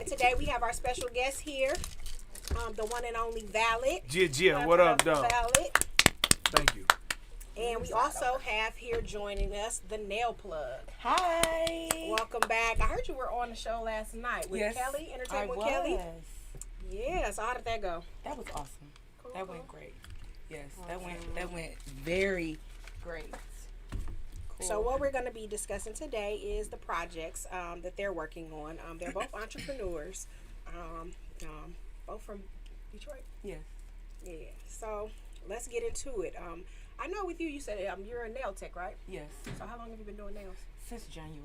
Today we have our special guest here, the one and only Valid. Yeah, what up, dog? Valid. Thank you. And we also have here joining us the Nail Plug. Hi. Welcome back. I heard you were on the show last night with Kelly, Entertainment with Kelly. Yeah, so how did that go? That was awesome. Cool. That went great. Yes, that went very great. Cool. So what we're going to be discussing today is the projects that they're working on. They're both entrepreneurs, both from Detroit. Yeah. Yeah. So let's get into it. I know with you, you said you're a nail tech, right? Yes. So how long have you been doing nails? Since January.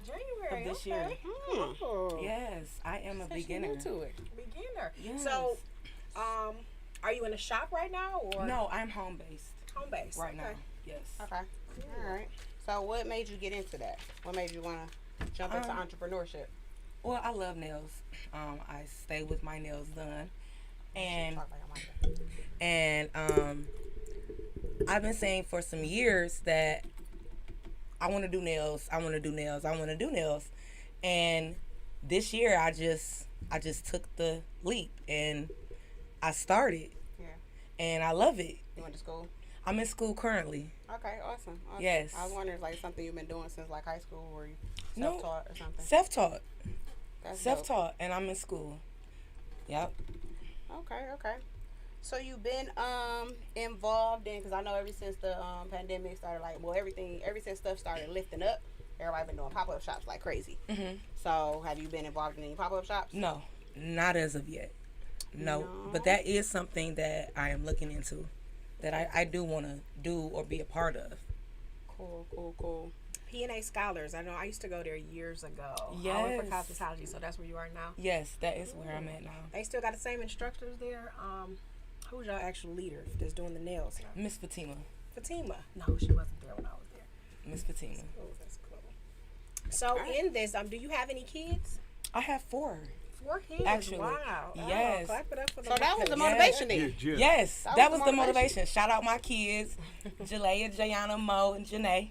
January of this okay. year. Cool. Yes, I am a beginner. To it. Beginner. Yes. So, are you in a shop right now, or no? I'm home based. Home based right now. Yes. Okay. All right. So, what made you get into that? What made you want to jump into entrepreneurship? Well, I love nails. I stay with my nails done, and I've been saying for some years that I want to do nails. I want to do nails. I want to do nails. And this year, I just took the leap and I started. Yeah. And I love it. You went to school? I'm in school currently. Okay, awesome. Yes. I was wondering, if, like, something you've been doing since, like, high school, or you No. self-taught or something? Self-taught. That's Self-taught. And I'm in school. Yep. Okay. So you've been involved in, because I know ever since the pandemic started, like, well, ever since stuff started lifting up, everybody been doing pop-up shops like crazy. Mm-hmm. So have you been involved in any pop-up shops? No, not as of yet. No. But that is something that I am looking into, that I do want to do or be a part of. Cool. P&A Scholars. I know I used to go there years ago. Yes. I went for cosmetology, so that's where you are now. Yes, that is where I'm at now. They still got the same instructors there. Who's your actual leader that's doing the nails now? Miss Fatima. Fatima. No, she wasn't there when I was there. Miss Fatima. That's cool. So in this, do you have any kids? I have 4. 4 kids. Actually, Wow. yes. Oh, clap it up for the So that was the motivation then? Yeah. Yes, That that was was the the motivation. Shout out my kids, Jalea, Jayana, Mo, and Janae.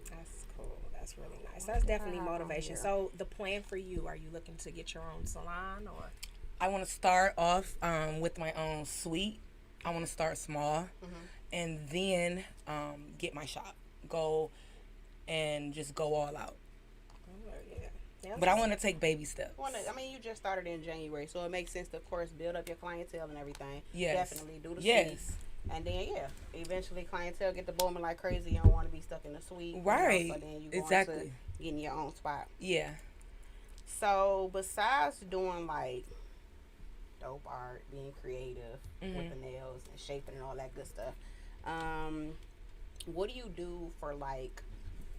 That's cool. That's really nice. That's definitely motivation. So the plan for you, are you looking to get your own salon or? I want to start off with my own suite. I want to start small, and then get my shop. Go and just go all out. Oh, yeah. But I want to take baby steps. You just started in January, so it makes sense to, of course, build up your clientele and everything. Yes. Definitely do the Yes. suite. And then, eventually clientele get the booming like crazy. You don't want to be stuck in the suite. Right. So then you go Exactly. into getting your own spot. Yeah. So besides doing, like, dope art, being creative with the nails and shaping and all that good stuff, what do you do for, like,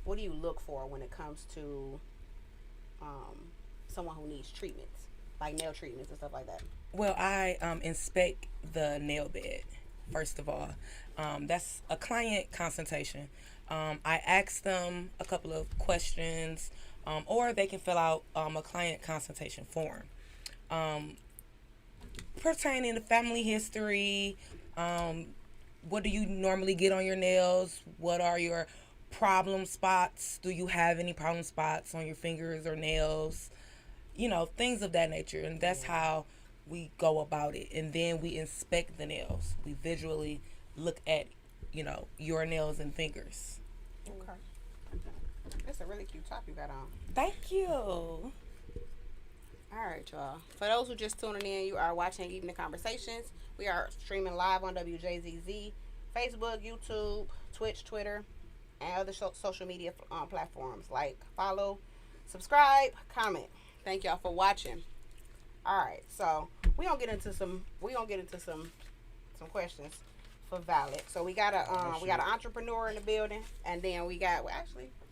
what do you look for when it comes to someone who needs treatments, like nail treatments and stuff like that? Well, I inspect the nail bed, first of all. That's a client consultation. I ask them a couple of questions, or they can fill out a client consultation form pertaining to family history. What do you normally get on your nails? What are your problem spots? Do you have any problem spots on your fingers or nails? Things of that nature. And that's how we go about it. And then we inspect the nails. We visually look at, your nails and fingers. Okay. That's a really cute top you got on. Thank you. All right, y'all. For those who just tuning in, you are watching Evening Conversations. We are streaming live on WJZZ, Facebook, YouTube, Twitch, Twitter, and other social media platforms. Like, follow, subscribe, comment. Thank y'all for watching. All right, so we gonna get into some questions for Valid. So we got an entrepreneur in the building, and then we got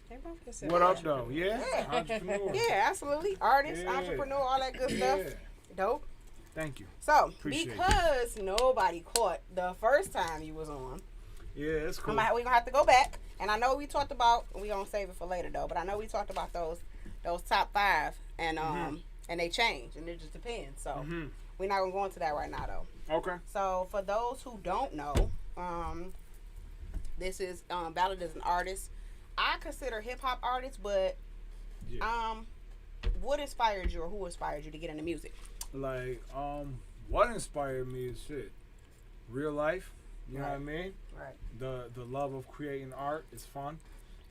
they both can say What up, though? Yeah. Entrepreneur. yeah, absolutely, artist, Yeah. entrepreneur, all that good stuff. Yeah. Dope. Thank you. So Appreciate because nobody caught the first time you was on, Yeah, it's cool. we're gonna have to go back. And I know we talked about, we gonna save it for later though, but I know we talked about those top 5, and and they change, and it just depends. So we're not gonna go into that right now though. Okay. So for those who don't know, this is Valid is an artist. I consider hip hop artist, but what inspired you or who inspired you to get into music? Like, what inspired me is shit. Real life. You know what I mean? Right. The love of creating art is fun.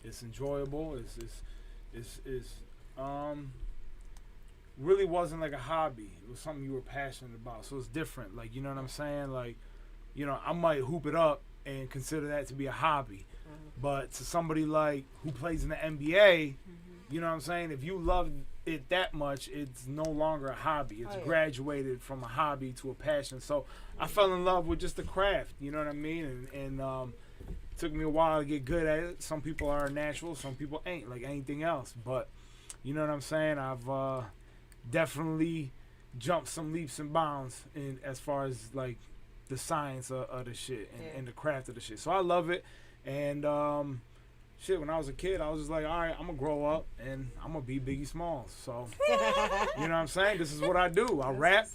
It's enjoyable. It's really wasn't like a hobby. It was something you were passionate about. So it's different. Like, you know what I'm saying? Like, you know, I might hoop it up and consider that to be a hobby. But to somebody like who plays in the NBA, you know what I'm saying? If you love it that much, it's no longer a hobby. It's graduated from a hobby to a passion. So I fell in love with just the craft. You know what I mean? And it took me a while to get good at it. Some people are natural. Some people ain't, like anything else. But you know what I'm saying? I've definitely jumped some leaps and bounds in as far as like the science of the shit and the craft of the shit. So I love it. And shit, when I was a kid, I was just like, all right, I'm gonna grow up and I'm gonna be Biggie Smalls. So you know what I'm saying? This is what I do. I rap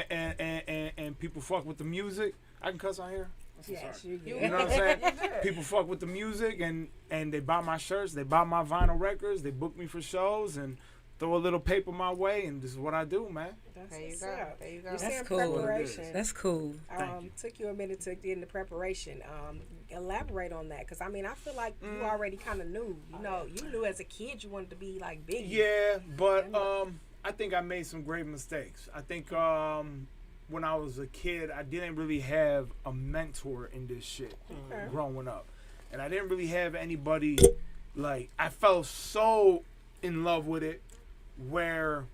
and people fuck with the music. I can cuss on here. Yes, you You know what I'm saying? People fuck with the music and they buy my shirts, they buy my vinyl records, they book me for shows and throw a little paper my way, and this is what I do, man. There you go. There you go. You That's said cool. preparation. That's cool. Took you a minute to get into preparation. Elaborate on that, because I mean, I feel like you already kind of knew. You know, you knew as a kid you wanted to be like Biggie. Yeah, but I think I made some grave mistakes. I think when I was a kid, I didn't really have a mentor in this shit growing up, and I didn't really have anybody. Like, I felt so in love with it, where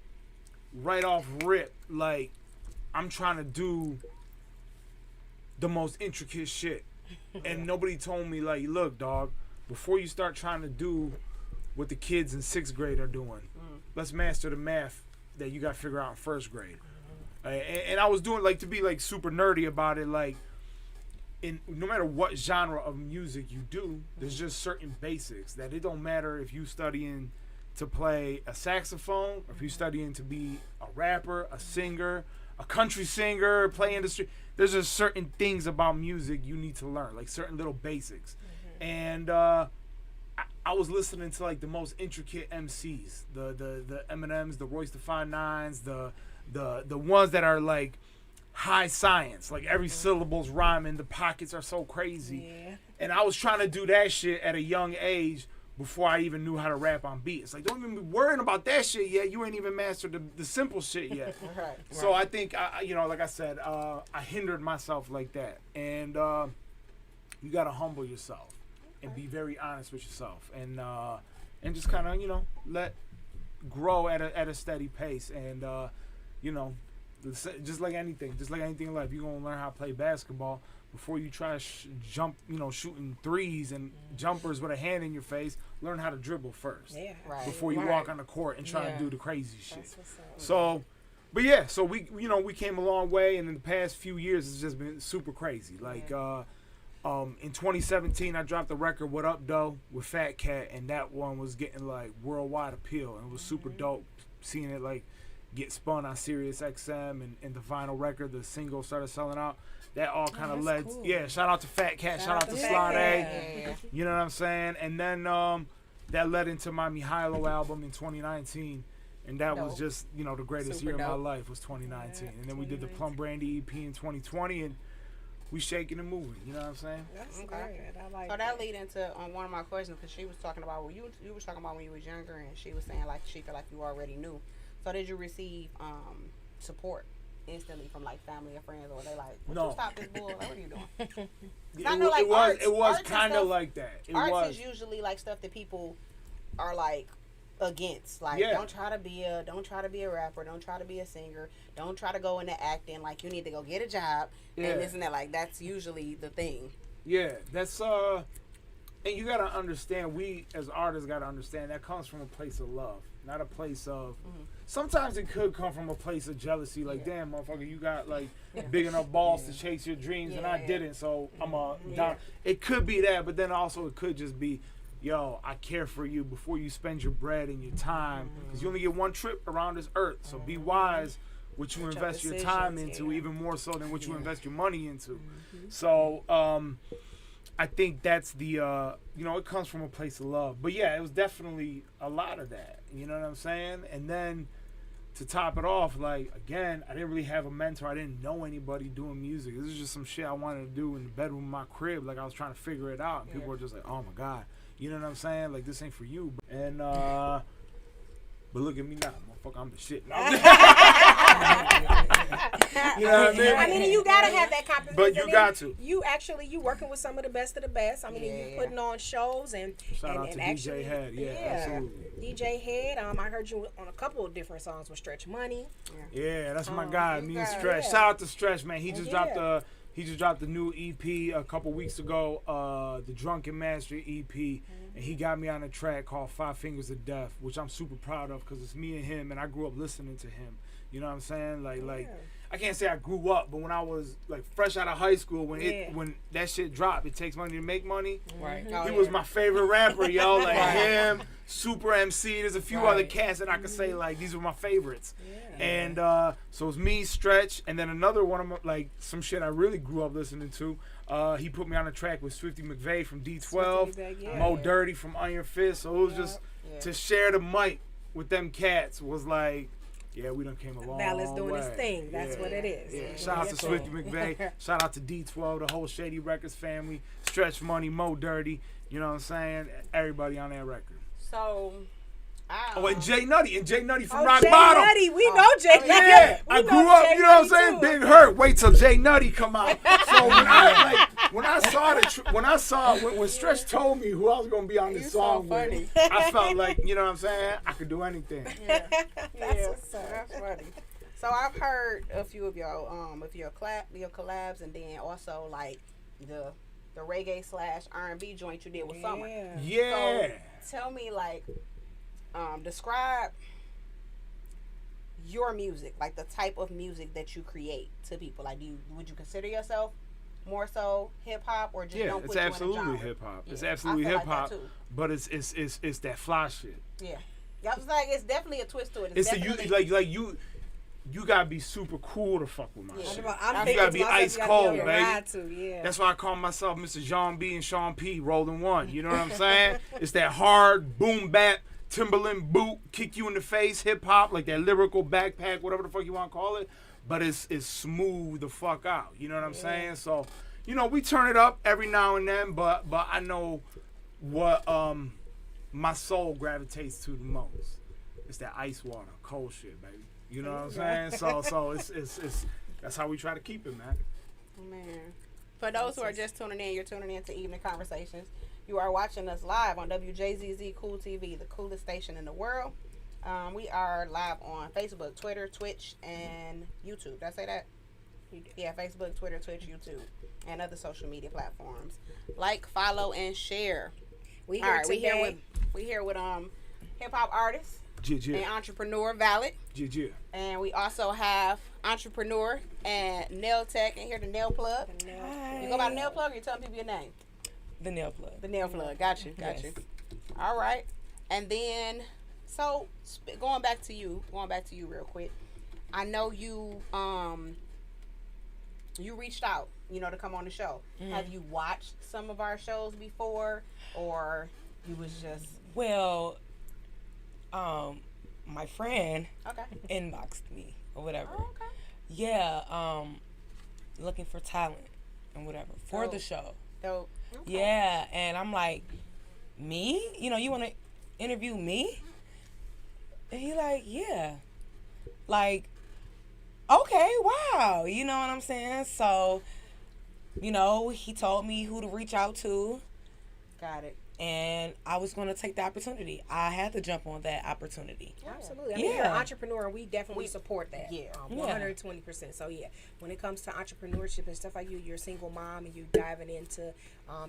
right off rip, like, I'm trying to do the most intricate shit. And nobody told me, like, look, dog, before you start trying to do what the kids in 6th grade are doing, let's master the math that you got to figure out in 1st grade. And I was doing, like, to be, like, super nerdy about it, like, no matter what genre of music you do, there's just certain basics that it don't matter if you studying to play a saxophone, or if you're studying to be a rapper, a singer, a country singer, play industry. There's just certain things about music you need to learn, like certain little basics. And I was listening to like the most intricate MCs, the Eminems, the Royce the 5'9", the ones that are like high science, like every syllable's rhyming, the pockets are so crazy. Yeah. And I was trying to do that shit at a young age before I even knew how to rap on beats. Like, don't even be worrying about that shit yet. You ain't even mastered the simple shit yet. Right. So I think, you know, like I said, I hindered myself like that. And you got to humble yourself and be very honest with yourself. And just kind of, you know, grow at a steady pace. And, you know, just like anything in life, you're going to learn how to play basketball. Before you try to jump, you know, shooting threes and jumpers with a hand in your face, learn how to dribble first. Yeah. Right. Before you walk on the court and try to do the crazy shit. That's what's up. So, but yeah, so we came a long way, and in the past few years, it's just been super crazy. Like, in 2017, I dropped the record "What Up, Doe" with Fat Cat, and that one was getting like worldwide appeal, and it was super dope seeing it like get spun on Sirius XM and the vinyl record. The single started selling out. That all kind of led, cool. yeah. Shout out to Fat Cat, shout out to Fat Slade. Cat. You know what I'm saying? And then that led into my Mihailo album in 2019, and that was just, you know, the greatest Super year of my dope. life was 2019. And then we did the 2019. Plum Brandy EP in 2020, and we shaking and moving. You know what I'm saying? That's Okay. good. I like So that lead into one of my questions, because she was talking about you was talking about when you was younger, and she was saying like she felt like you already knew. So did you receive support instantly from like family or friends, or were they like, would No. you stop this bull? Like, what are you doing? It, I know, like, arts it was and kind of stuff- like that. It Arts was. is usually like stuff that people are like against. Like, Yeah. don't try to be a rapper, don't try to be a singer, don't try to go into acting. Like, you need to go get a job Yeah. and this and that. Like, that's usually the thing. Yeah, that's and you gotta understand, we as artists gotta understand that comes from a place of love, not a place of. Sometimes it could come from a place of jealousy, like, damn, motherfucker, you got like big enough balls to chase your dreams, and I Yeah. didn't, so I'm a down. It could be that, but then also it could just be, yo, I care for you before you spend your bread and your time, because you only get one trip around this earth, so be wise what you invest your time decisions, into, yeah. even more so than what you invest your money into. So, I think that's the it comes from a place of love. But yeah, it was definitely a lot of that. You know what I'm saying? And then to top it off, like, again, I didn't really have a mentor. I didn't know anybody doing music. This is just some shit I wanted to do in the bedroom of my crib. Like, I was trying to figure it out. And people were just like, oh, my God. You know what I'm saying? Like, this ain't for you. And, but look at me now. Motherfucker, I'm the shit. No, you know what I mean? I mean, you gotta have that competition. But you got to. You working with some of the best of the best. I mean, you putting on shows and Shout out to actually, DJ Head. Yeah, absolutely. DJ Head. I heard you on a couple of different songs with Stretch Money. Yeah, that's my guy. Me and Stretch. yeah. Shout out to Stretch, man. He just dropped the new EP a couple weeks ago, the Drunken Master EP, and he got me on a track called 5 Fingers of Death, which I'm super proud of because it's me and him, and I grew up listening to him. You know what I'm saying? Like I can't say I grew up, but when I was like fresh out of high school, when that shit dropped, It Takes Money to Make Money. Right. He was my favorite rapper, yo. Like him, Super MC. There's a few other cats that I could say like these were my favorites. Yeah. And so it's me, Stretch, and then another one of my, like some shit I really grew up listening to. He put me on a track with Swifty McVeigh from D12, Mo Dirty from Iron Fist. So it was just to share the mic with them cats was like. Yeah, we done came a long Ballard's doing way. his thing. That's what it is. Yeah. Shout out to Swifty McVeigh. Shout out to D12, the whole Shady Records family. Stretch Money, Mo Dirty. You know what I'm saying? Everybody on that record. So, and Jay Nutty. And Jay Nutty from Oh, Rock Jay Bottom. Nutty. We know Jay Nutty. Yeah, We I know grew up, Jay you know what I'm Nutty, saying? too. Big Hurt. Wait till Jay Nutty come out. So when I saw when Stretch told me who I was gonna be on this song with, I felt like, you know what I'm saying? I could do anything. That's funny. So I've heard a few of your collabs, and then also like the reggae / R&B joint you did with Summer. Yeah. So tell me, like, describe your music, like the type of music that you create to people. Like, would you consider yourself more so hip hop, or just don't put it's absolutely hip hop. It's absolutely hip hop, but it's that fly shit. Yeah, I was like, it's definitely a twist to it. It's like you gotta be super cool to fuck with my shit. You gotta be ice cold, baby. That's why I call myself Mr. Jean B and Sean P. Rolling One. You know what I'm saying? It's that hard boom bap Timberland boot, kick you in the face, hip hop, like that lyrical backpack, whatever the fuck you want to call it. But it's smooth the fuck out. You know what I'm saying? So, we turn it up every now and then, but I know what my soul gravitates to the most. It's that ice water, cold shit, baby. You know what I'm saying? So it's that's how we try to keep it, man. Man. For those who are just tuning in, you're tuning in to Evening Conversations. You are watching us live on WJZZ Cool TV, the coolest station in the world. We are live on Facebook, Twitter, Twitch, and YouTube. Did I say that? Yeah, Facebook, Twitter, Twitch, YouTube, and other social media platforms. Like, follow, and share. We here with hip hop artist and entrepreneur Valid. And we also have entrepreneur and nail tech, and here the nail plug. You go by the nail plug, or you telling people your name? The nail plug. The nail plug. Got you. All right. And then, so going back to you real quick. I know you you reached out, to come on the show. Mm-hmm. Have you watched some of our shows before, or you was just my friend inboxed me or whatever. Oh, okay. Yeah, looking for talent and whatever for the show. Dope. Okay. Yeah, and I'm like, me? You want to interview me? And he like, yeah. Like, okay, wow. You know what I'm saying? So, he told me who to reach out to. Got it. And I was going to take the opportunity. I had to jump on that opportunity. Absolutely. I mean, you're an entrepreneur, and we definitely support that. 120%. So, when it comes to entrepreneurship and stuff like you're a single mom, and you diving into,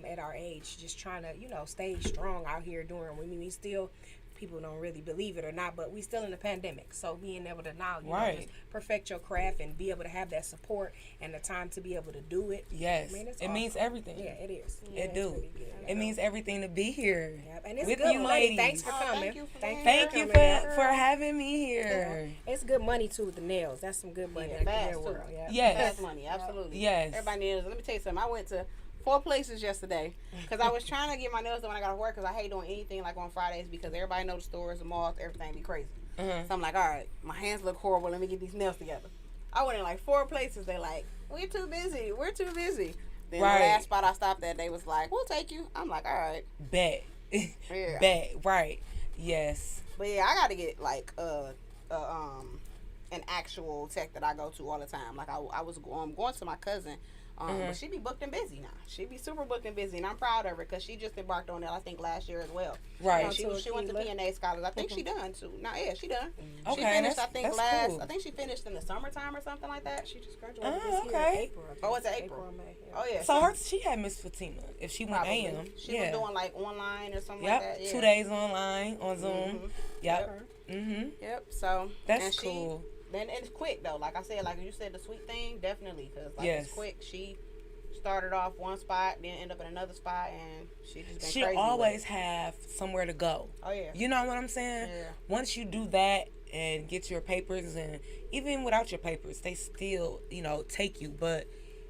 at our age, just trying to, stay strong out here doing, we still, people don't really believe it or not, but we still in the pandemic. So being able to now, just perfect your craft and be able to have that support and the time to be able to do it. Yes, it awesome. Means everything. Yeah, it is. It do. Really good. It means everything to be here. Yep. And it's with good you money. ladies. Thanks for coming. Thank you for having me here. Yeah. It's good money too with the nails. That's some good money. Fast world. Yes. Fast money. Absolutely. Yes. Everybody knows. Let me tell you something. I went to 4 places yesterday because I was trying to get my nails done when I got to work because I hate doing anything like on Fridays because everybody knows the stores, the malls, everything be crazy. So I'm like, all right, my hands look horrible. Let me get these nails together. I went in like 4 places. They like, we're too busy. We're too busy. Then the last spot I stopped at, they was like, we'll take you. I'm like, all right. Bet. Yeah. Bet. Right. Yes. But yeah, I got to get like an actual tech that I go to all the time. Like I was going to my cousin. But she be booked and busy now. She be super booked and busy, and I'm proud of her because she just embarked on that. I think last year as well. Right. She went to PNA scholars. I think she done too. Now, yeah, she done. Okay, she finished. I think last. Cool. I think she finished in the summertime or something like that. She just graduated this year in April. Oh, it's April. May, yeah. Oh yeah. So she had Miss Fatima. If she went AM, she was doing like online or something like that. Yeah. 2 days online on Zoom. Yep. Yep. So that's cool. Then it's quick though. Like I said, like you said, the sweet thing definitely because it's quick. She started off one spot, then end up in another spot, and she just been She'll crazy always have somewhere to go. Oh yeah. You know what I'm saying? Yeah. Once you do that and get your papers, and even without your papers, they still, take you, but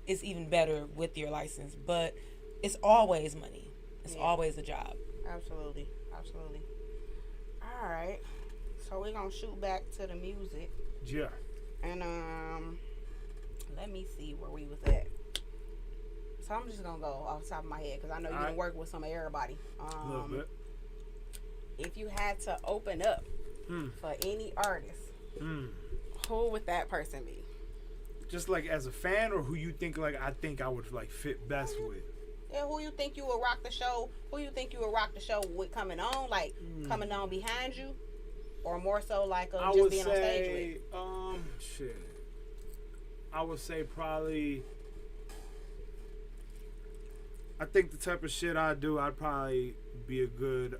it's even better with your license. But it's always money. It's always a job. Absolutely. Absolutely. All right. So we're gonna shoot back to the music. Yeah. And let me see where we was at. So I'm just gonna go off the top of my head because I know you can work with some of everybody. A little bit. If you had to open up for any artist, who would that person be? Just like as a fan, or who you think I think I would like fit best with? Yeah, who you think you would rock the show? Who you think you would rock the show with coming on, like coming on behind you, or more so like just being on stage with? Shit. I would say probably. I think the type of shit I do, I'd probably be a good.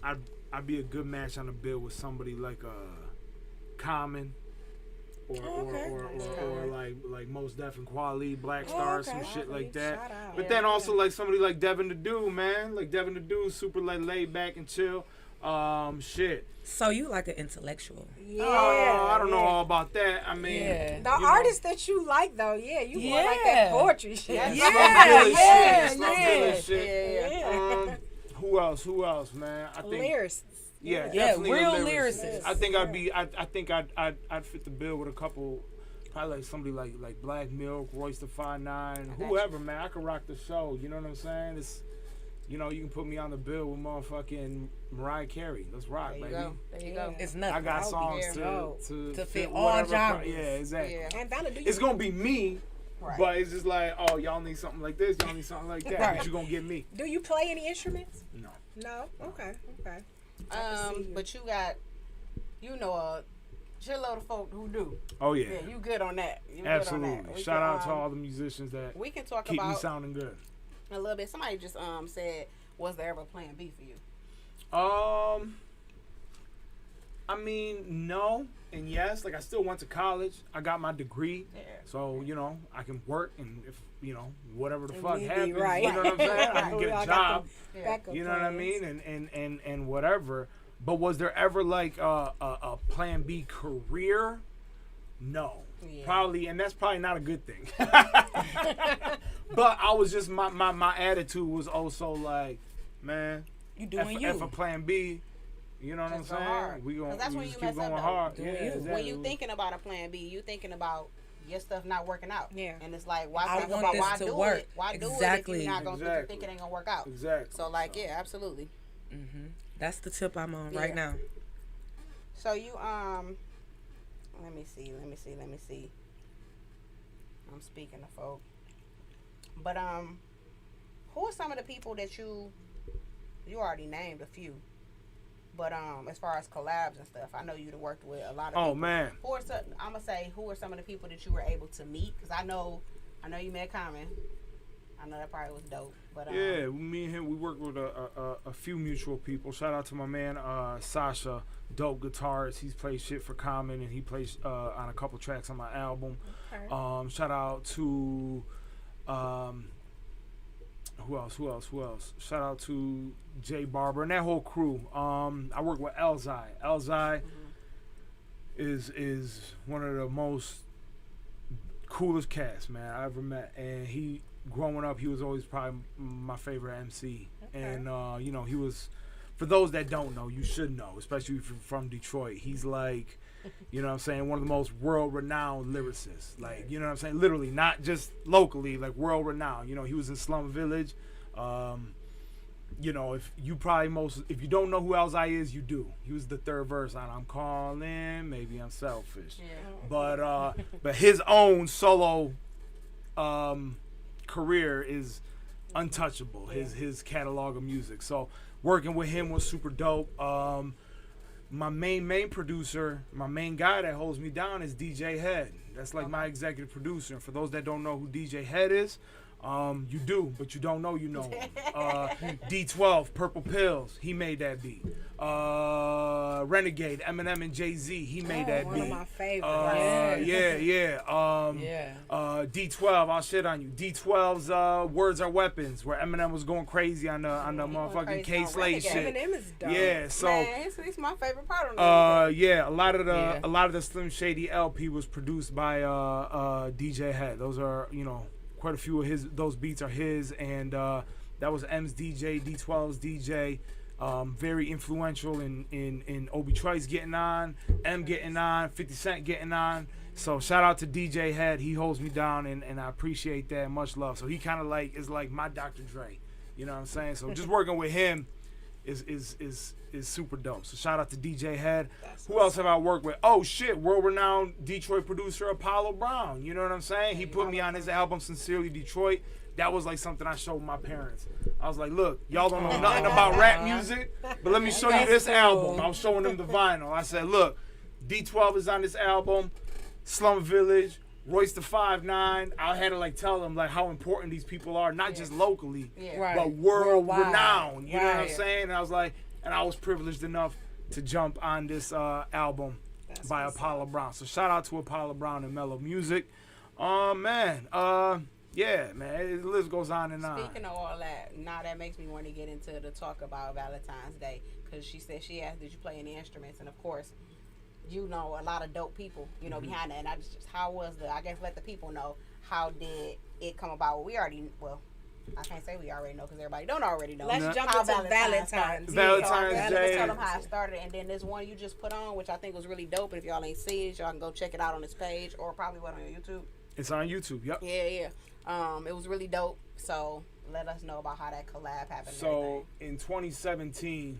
I'd be a good match on the bill with somebody like Common, or like Most Def and Quali, Black Star, some shit like that. But then also like somebody like Devin the Dude, man. Like Devin the Dude, super like laid back and chill. Shit. So you like an intellectual? Yeah. I don't know all about that. I mean, the artists that you like though, you more like that poetry shit. Yeah. Who else, man? I think lyricists. Yeah, definitely real lyricist. I think I'd fit the bill with a couple. Probably like somebody like Black Milk, Royce the 5'9", whoever, man. I could rock the show. You know what I'm saying? It's. You can put me on the bill with motherfucking Mariah Carey. Let's rock, baby. There you go. It's nothing. I got songs to fit all genres. Yeah, exactly. Yeah. And Donna, it's going to be me, but it's just like, oh, y'all need something like this, y'all need something like that, but you're going to get me. Do you play any instruments? No. No? Okay. But you got, a shitload of folk who do. Oh, yeah. Yeah, you good on that. Absolutely. Shout out to all the musicians that we can talk keep about me sounding good. A little bit. Somebody just said, was there ever plan B for you? I mean, no and yes. Like I still went to college. I got my degree. Yeah. So, I can work and if, whatever the fuck happens, right. you know what I'm saying? I can get a job. You know what I mean? And whatever. But was there ever like a plan B career? No. Yeah. Probably, and that's probably not a good thing. But I was just my attitude was also like, man, you doing you. If a plan B, you know what I'm saying? Hard. We gonna that's when just you keep mess going up, hard. Yeah, exactly. When you thinking about a plan B, you thinking about your stuff not working out. Yeah. And it's like, why think about why do it? Why do it if you're not gonna think it ain't gonna work out? Exactly. So yeah, absolutely. That's the tip I'm on right now. So you let me see. I'm speaking to folk. But who are some of the people that you already named a few? But as far as collabs and stuff, I know you'd have worked with a lot of people. Oh man. I'm gonna say who are some of the people that you were able to meet? Because I know you met Common. I know that probably was dope. But yeah, me and him, we worked with a few mutual people. Shout out to my man Sasha, dope guitarist. He's played shit for Common and he plays on a couple tracks on my album. Okay. Shout out to who else? Shout out to Jay Barber and that whole crew. I work with Elzai. Elzai is one of the most coolest cats, man, I ever met. And he, growing up, he was always probably my favorite MC. Okay. And, you know, he was, for those that don't know, you should know, especially if you're from Detroit. He's like, you know what I'm saying, one of the most world-renowned lyricists. Like, you know what I'm saying? Literally, not just locally, like world-renowned. You know, he was in Slum Village. You know, if you don't know who Elzhi is, you do. He was the third verse on I'm Calling, Maybe I'm Selfish. Yeah. But his own solo career is untouchable, his catalog of music. So working with him was super dope. My main producer, my main guy that holds me down is DJ Head. That's like my executive producer. And for those that don't know who DJ Head is, you do, but you don't know you know him. D12, Purple Pills, he made that beat. Renegade, Eminem and Jay-Z, he made that one beat. One of my favorites. D12, I'll shit on you. D12's Words Are Weapons, where Eminem was going crazy on the motherfucking K Slade shit. Eminem is dope. Yeah, so man, it's my favorite part of yeah, a lot of the Slim Shady LP was produced by DJ Head. Those are, you know, quite a few of those beats are his, and that was M's DJ, D12's DJ. Very influential in Obi Trice getting on, M getting on, 50 Cent getting on. So shout out to DJ Head. He holds me down, and I appreciate that. Much love. So he kind of like is like my Dr. Dre. You know what I'm saying? So just working with him is super dope. So shout out to DJ Head. Who else have I worked with? Oh shit, world-renowned Detroit producer Apollo Brown. You know what I'm saying? He put me on his album Sincerely Detroit. That was like something I showed my parents. I was like, look, y'all don't know nothing about rap music, but let me show you this album. I was showing them the vinyl. I said, look, D12 is on this album, Slum Village, Royce the 5'9". I had to like tell them like how important these people are, not just locally, but world renowned. You know what I'm saying? And I was like, and I was privileged enough to jump on this album by Apollo Brown. So shout out to Apollo Brown and Mellow Music. Yeah, man, the list goes on and on. Speaking of all that, now that makes me want to get into the talk about Valentine's Day, because she said, she asked, did you play any instruments? And of course, you know, a lot of dope people, you know, behind that. And I just how was I guess let the people know, how did it come about? I can't say we already know because everybody don't already know. Let's jump into Valentine's Day. Tell them how it started, and then there's one you just put on, which I think was really dope. And if y'all ain't seen it, y'all can go check it out on this page, or probably on your YouTube. It's on YouTube. Yep. Yeah. It was really dope. So let us know about how that collab happened. So in 2017,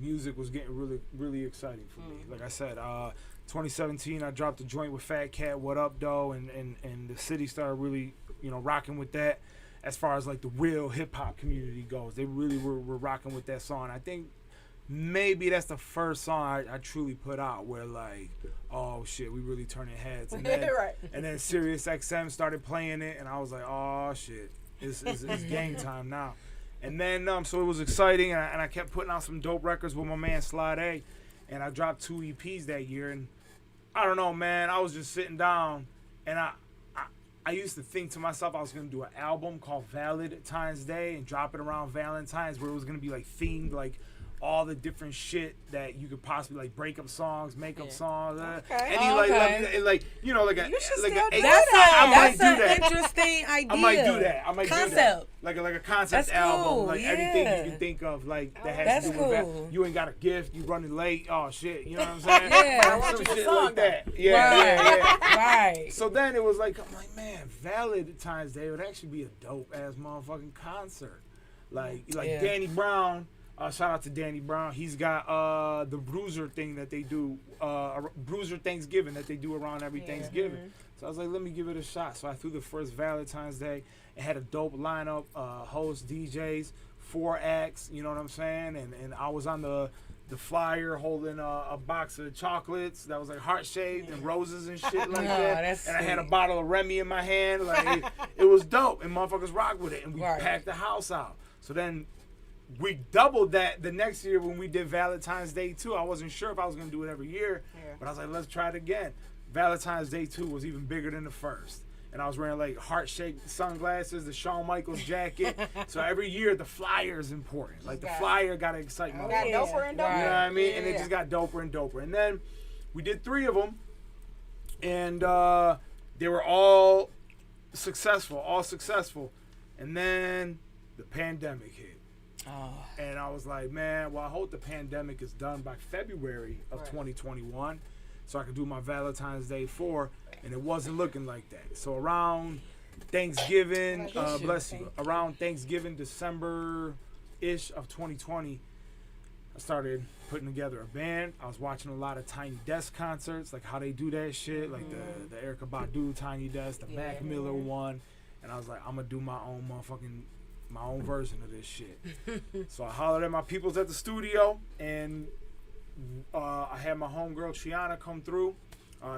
music was getting really, really exciting for me. Like I said, 2017, I dropped a joint with Fat Cat, What Up, Doe, and the city started really, you know, rocking with that. As far as like the real hip hop community goes, they really were rocking with that song. I think maybe that's the first song I truly put out where like, oh shit, we really turning heads. And then, and then Sirius XM started playing it, and I was like, oh shit, it's game time now. And then so it was exciting, and I kept putting out some dope records with my man Slide A, and I dropped 2 EPs that year. And I don't know, man, I was just sitting down, and I used to think to myself I was going to do an album called Valentine's Day and drop it around Valentine's, where it was going to be like themed, like all the different shit that you could possibly, like breakup songs, makeup songs, any like you know, like a I might do that. Interesting idea. I might do that. I might concept. Do that. Like a concept That's album, cool. like anything you can think of, like that has to do with that. You ain't got a gift, you running late. Oh shit, you know what I'm saying? Some shit like that. Yeah. Right. So then it was like, I'm like, man, Valentine's Day would actually be a dope ass motherfucking concert. Like Danny Brown. Shout out to Danny Brown. He's got the Bruiser thing that they do, Bruiser Thanksgiving that they do around every Thanksgiving. Mm-hmm. So I was like, let me give it a shot. So I threw the first Valentine's Day. It had a dope lineup, hosts, DJs, 4 acts, you know what I'm saying? And I was on the flyer holding a box of chocolates that was like heart-shaped and roses and shit like that. And sweet. I had a bottle of Remy in my hand. Like it was dope, and motherfuckers rocked with it. And we packed the house out. So then we doubled that the next year when we did Valentine's Day 2. I wasn't sure if I was going to do it every year, but I was like, let's try it again. Valentine's Day 2 was even bigger than the first. And I was wearing like heart-shaped sunglasses, the Shawn Michaels jacket. So every year the flyer is important. Like the flyer got to excite my got doper and doper. You know what I mean? And it just got doper and doper. And then we did 3 of them. And they were all successful. And then the pandemic hit. Oh. And I was like, man, well, I hope the pandemic is done by February of 2021 so I can do my Valentine's Day 4. And it wasn't looking like that. So around Thanksgiving, bless you, around Thanksgiving, December-ish of 2020, I started putting together a band. I was watching a lot of Tiny Desk concerts, like how they do that shit, like the Erykah Badu Tiny Desk, the Mac Miller one. And I was like, I'm going to do my own version of this shit. So I hollered at my peoples at the studio, and I had my homegirl Triana come through.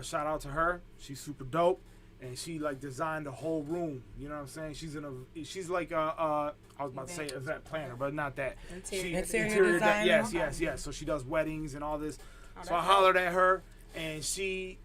Shout out to her. She's super dope. And she like designed the whole room. You know what I'm saying? She's like I was about to say event planner, but not that. Interior designer. Yes. So she does weddings and all this. So I hollered at her, and she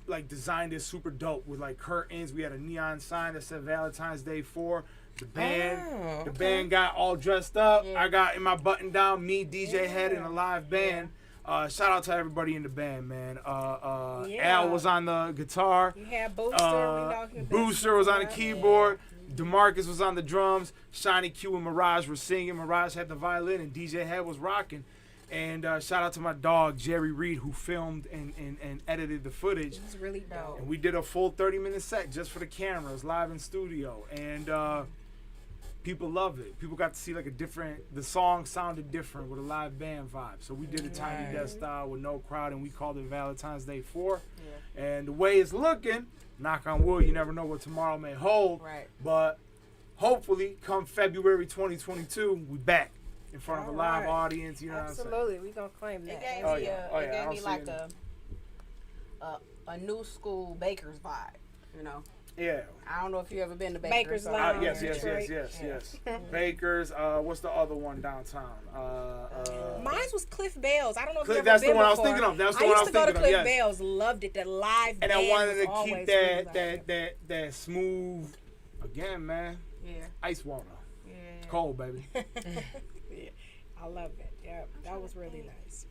like designed it super dope with like curtains. We had a neon sign that said Valentine's Day 4. The band got all dressed up. Yeah. I got in my button down, me, DJ Head, and a live band. Shout out to everybody in the band, man. Al was on the guitar. You had Booster. Booster was on the keyboard. DeMarcus was on the drums. Shiny Q and Mirage were singing. Mirage had the violin, and DJ Head was rocking. And shout out to my dog, Jerry Reed, who filmed and edited the footage. It was really dope. And we did a full 30-minute set just for the cameras, live in studio. And people loved it. People got to see like the song sounded different with a live band vibe. So we did a Tiny Desk style with no crowd, and we called it Valentine's Day 4. Yeah. And the way it's looking, knock on wood, you never know what tomorrow may hold. Right. But hopefully, come February 2022, we back in front of a live audience. You know Absolutely. We're going to claim that. It gave me like a new school baker's vibe, you know. Yeah. I don't know if you ever been to Baker's. Lounge. Yes. Baker's. What's the other one downtown? Mine was Cliff Bell's. I don't know if you ever that's been the one before. I was thinking of. That's the I one I used was to go to thinking of. Cliff Bell's. Loved it. The live and band I wanted was to keep that smooth. Again, man. Yeah. Ice water. Yeah. It's cold, baby. Yeah. I love it. Yeah. That was really nice.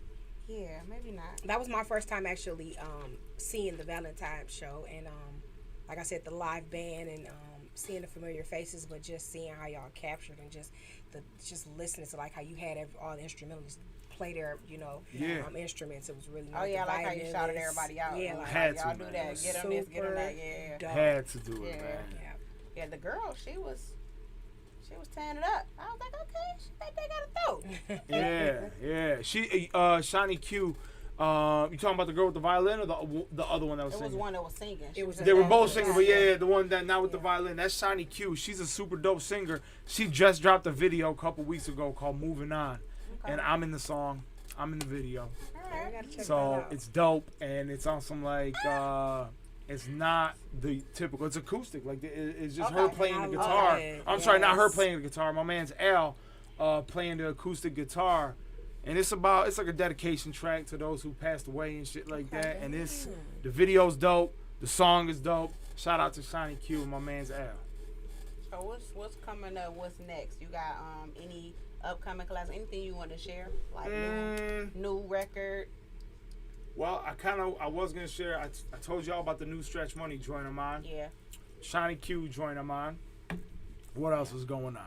Yeah, maybe not. That was my first time actually seeing the Valentine's show, and like I said, the live band and seeing the familiar faces, but just seeing how y'all captured and just listening to like how you had all the instrumentalists play their instruments. It was really nice. Oh yeah, I like how you shouted everybody out. Yeah, like had y'all to, do man. that. Get on this, get on that. Yeah. Dope. Had to do it, man. Yeah, the girl, she was tearing it up. I was like, okay, she think they got a throat. Yeah. She, Shiny Q. You talking about the girl with the violin or the other one that was singing? It was one that was singing. They were both singing, but the one that now with the violin. That's Shiny Q. She's a super dope singer. She just dropped a video a couple weeks ago called "Moving On," and I'm in the song. I'm in the video. So it's dope, and it's on some like it's not the typical. It's acoustic. Like it's just her playing the guitar. I'm sorry, not her playing the guitar. My man's Al playing the acoustic guitar. And it's like a dedication track to those who passed away and shit like that. And the video's dope. The song is dope. Shout out to Shiny Q and my man's Al. So what's coming up? What's next? You got any upcoming class? Anything you want to share? Like new record? Well, I was gonna share. I told y'all about the new Stretch Money joint I'm on. Yeah. Shiny Q joint I'm on. What else is going on?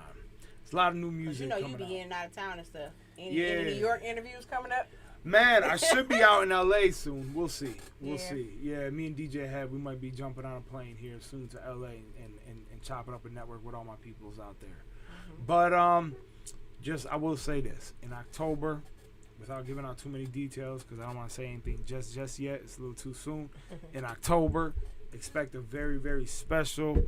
There's a lot of new music coming out. You be in and out of town and stuff. Any New York interviews coming up? Man, I should be out in LA soon. We'll see. We'll see. Yeah, me and DJ Head, we might be jumping on a plane here soon to LA and chopping up a network with all my peoples out there. Mm-hmm. But I will say this. In October, without giving out too many details, because I don't want to say anything just yet. It's a little too soon. In October, expect a very, very special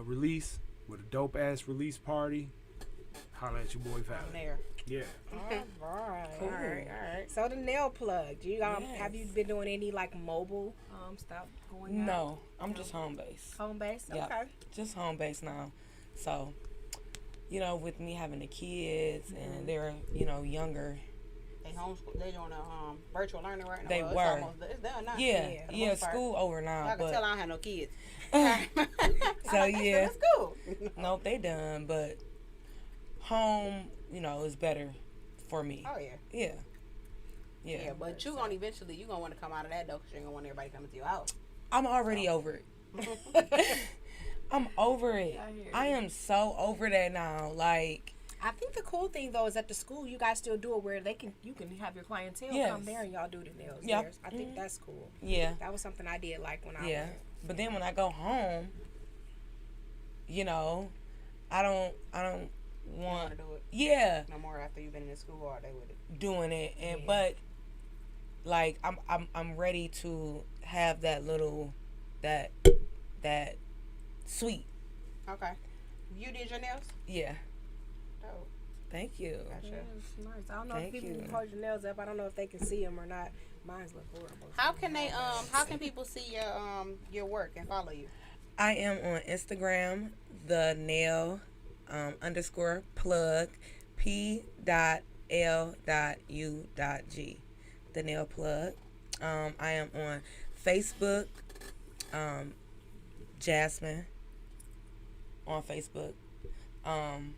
release with a dope-ass release party. Holla at your boy Val. I'm there. Yeah. All right. Cool. All right. So the nail plug. Do you have you been doing any like mobile stuff going on? No, I'm just home based. Home based. Yep. Okay. Just home based now. So, with me having the kids and they're younger. They homeschool. They doing a virtual learning right now. They well, were. It's done now. Yeah. School over now. I can tell I don't have no kids. So yeah. It's cool. Nope, they done. But home, is better for me. Oh yeah. Yeah. But you gonna eventually want to come out of that though, because you ain't gonna want everybody coming to your house. I'm already over it. I'm over it. I am so over that now. Like, I think the cool thing though is at the school you guys still do it where you can have your clientele come there and y'all do the nails. Yep. There. I think that's cool. Yeah. That was something I did like when I went. But then when I go home, you know, I don't want to do it. Yeah. No more after you've been in school all day with it. Doing it, and but like I'm ready to have that little that sweet. Okay. You did your nails? Yeah. Dope. Thank you. Gotcha. It's nice. I don't know Thank if people you. can hold your nails up. I don't know if they can see them or not. Mine's look horrible. How can they how can people see your work and follow you? I am on Instagram, the nail _ plug p.l.u.g, the nail plug. I am on Facebook, Jasmine on Facebook, and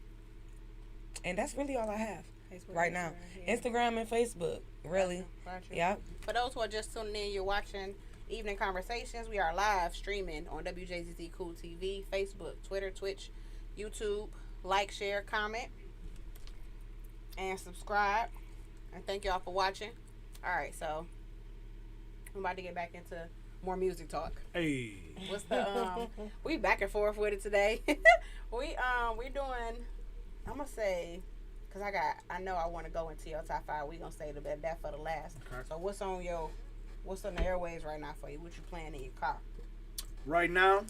that's really all I have right now. Instagram and Facebook, really. Gotcha. Yep. For those who are just tuning in, you're watching Evening Conversations. We are live streaming on WJZZ Cool TV, Facebook, Twitter, Twitch, YouTube. Like, share, comment, and subscribe. And thank y'all for watching. All right, so I'm about to get back into more music talk. Hey. What's the we back and forth with it today. we doing, I'm gonna say, cause I know I want to go into your top 5. We gonna say that for the last. Okay. So what's on the airwaves right now for you? What you playing in your car? Right now,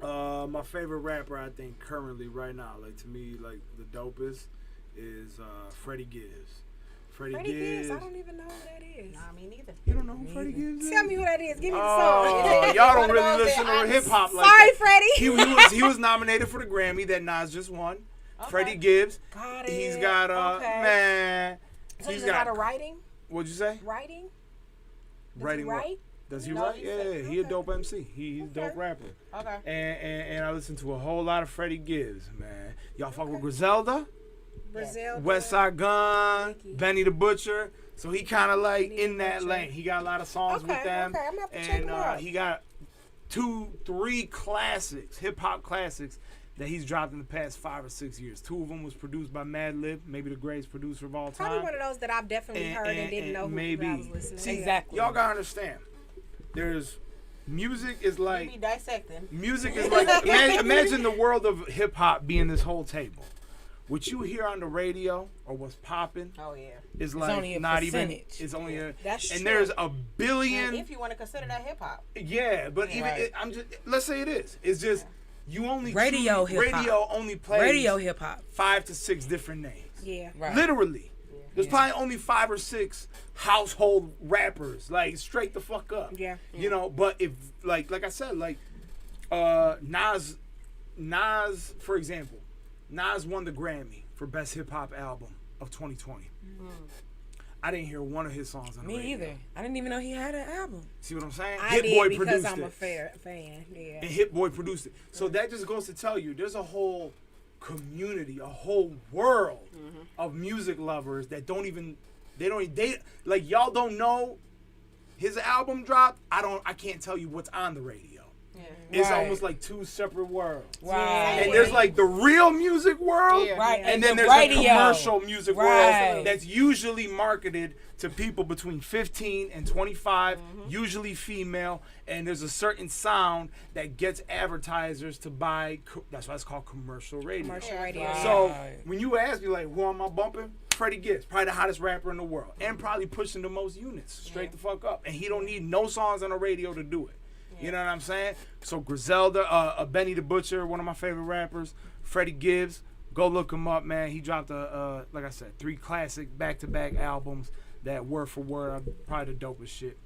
my favorite rapper I think currently right now, like to me, like the dopest is Freddie Gibbs. Freddie Gibbs. I don't even know who that is. Nah, me neither. You don't know who Freddie Gibbs is? Tell me who that is. Give me the Oh, song. y'all don't really listen to hip hop like Sorry, that. Freddie. He was nominated for the Grammy that Nas just won. Okay. Freddie Gibbs. Got it. He's got man. So He's he's got a got. writing. What'd you say? Writing. Writing what? Right? Does he No, write? he Yeah, said- he a dope MC. He's a dope rapper. Okay. And I listen to a whole lot of Freddie Gibbs, man. Y'all fuck with Griselda, Brazil. West Side Gun, Thank you. Benny the Butcher. So he kind of like in that Butcher. lane. He got a lot of songs with them. Okay, I'm gonna have to check And him out. he got 2-3 classics, hip hop classics that he's dropped in the past 5 or 6 years. 2 of them was produced by Madlib, maybe the greatest producer of all time. Probably one of those that I've definitely heard and didn't know who maybe. I was listening to. See, Exactly. y'all gotta understand. There's music is You like be dissecting. music is like imagine the world of hip hop being this whole table. What you hear on the radio or what's popping Oh yeah. is like only a not even. percentage. It's only a. That's and true. there's a And billion. if you want to consider that hip hop. Yeah, but even Right. I'm just. Let's say it is. It's just you only Radio choose- hip-hop. Radio only plays Radio hip hop. 5 to 6 different names. Yeah. Right. Literally. There's Yeah. probably only 5 or 6 household rappers, like straight the fuck up. Yeah. You know, but if like I said, like Nas, for example, Nas won the Grammy for Best Hip Hop Album of 2020. I didn't hear one of his songs on the Me radio. either. I didn't even know he had an album. See what I'm saying? I Hit did Boy because produced I'm it. a fan. Yeah. And Hit Boy produced it. So that just goes to tell you, there's a whole community, a whole world of music lovers that they like y'all don't know his album dropped. I can't tell you what's on the radio. Yeah. It's Right. almost like 2 separate worlds. Right. And there's like the real music world, Yeah. Right. and then the there's radio. the commercial music Right. world that's usually marketed to people between 15 and 25, usually female, and there's a certain sound that gets advertisers to buy. That's why it's called commercial radio. Commercial Yeah. radio. Right. So when you ask me like, who am I bumping? Freddie Gibbs, probably the hottest rapper in the world, and probably pushing the most units straight the fuck up. And he don't need no songs on the radio to do it. You know what I'm saying? So Griselda, Benny the Butcher, one of my favorite rappers, Freddie Gibbs, go look him up, man. He dropped like I said, 3 classic back-to-back albums that word for word are probably the dopest shit.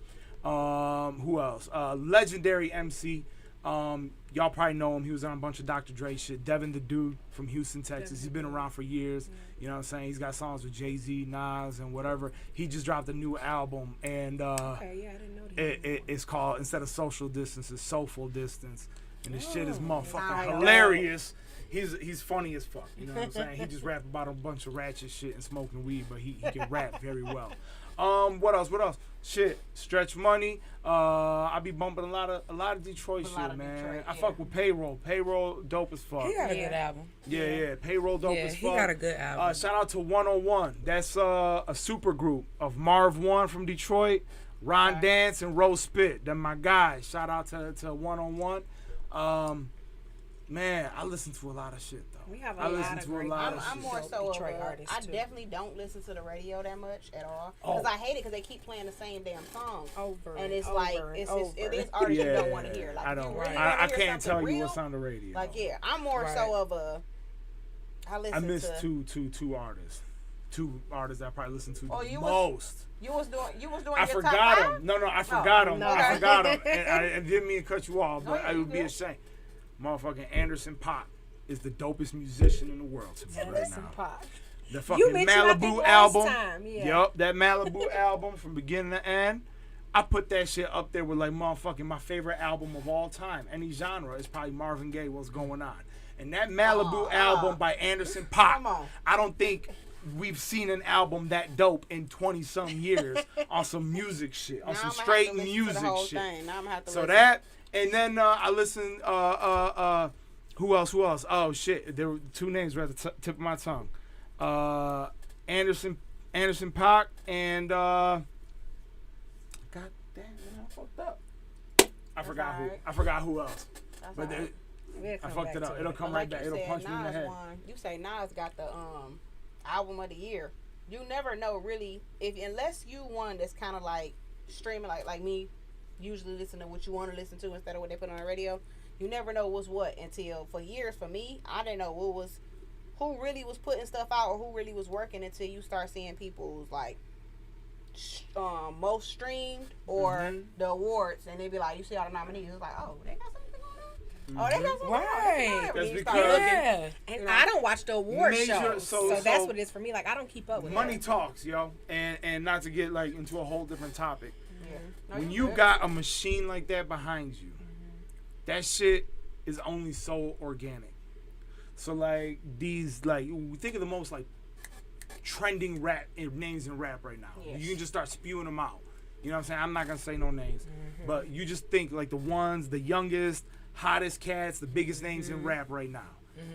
Who else? Legendary MC. Y'all probably know him. He was on a bunch of Dr. Dre shit. Devin the Dude from Houston, Texas. He's been around for years. You know what I'm saying? He's got songs with Jay-Z, Nas, and whatever. He just dropped a new album, and Okay, yeah, I didn't know that. it's called, instead of Social Distance, it's Soulful Distance. And this shit is Sound motherfucking dope. hilarious. he's funny as fuck. You know what I'm saying? He just rap about a bunch of ratchet shit and smoking weed, but he can rap very well. What else? Shit, Stretch Money. I be bumping a lot of Detroit shit, man. Detroit, I fuck with Payroll. Payroll dope as fuck. He got a good album. Yeah. Payroll dope as fuck. He got a good album. Shout out to 101. That's a super group of Marv One from Detroit, Ron Dance, and Rose Spit. They're my guys. Shout out to 101. Man, I listen to a lot of shit though. We have a lot of great. I'm more so Detroit of artists I too. definitely don't listen to the radio that much at all because I hate it because they keep playing the same damn song and it's like it is artists you don't want to hear. Like I don't. Really I can't tell real, you what's on the radio. Like I'm more so of a. I missed two artists. Two artists that I probably listen to the most. You was doing I your forgot top them. five? No, I forgot them. No. I forgot them. And I didn't mean to cut you off, but No, it would be good. a shame. Motherfucking Anderson .Paak is the dopest musician in the world to me right now. Pop. The fucking mentioned, I think, Malibu last album. time, yeah. Yup, that Malibu album from beginning to end. I put that shit up there with like motherfucking my favorite album of all time. Any genre is probably Marvin Gaye, What's Going On. And that Malibu album by Anderson Come .Paak, on. I don't think we've seen an album that dope in 20-some years on some music shit, on some straight music shit. So that, and then I listened, who else? Oh shit, there were two names right at the tip of my tongue. Anderson .Paak and God damn, I fucked up. I forgot who else. But I fucked it up. It'll come right back. It'll punch me in the head. You say Nas got the album of the year. You never know really unless you one that's kind of like streaming like me, usually listen to what you want to listen to instead of what they put on the radio. You never know what's what until for years for me I didn't know who really was putting stuff out or who really was working until you start seeing people's like most streamed or the awards and they be like you see all the nominees it's like oh they got something going on. Oh, they got something right. That's Yeah. And I don't watch the award shows, so that's so what it is for me. Like I don't keep up with money it. talks, yo, and not to get like into a whole different topic. Yeah. When you got a machine like that behind you, that shit is only so organic. So like these like think of the most like trending rap names in rap right now. Yes. You can just start spewing them out. You know what I'm saying? I'm not gonna say no names, but you just think like the youngest, hottest cats, the biggest names in rap right now.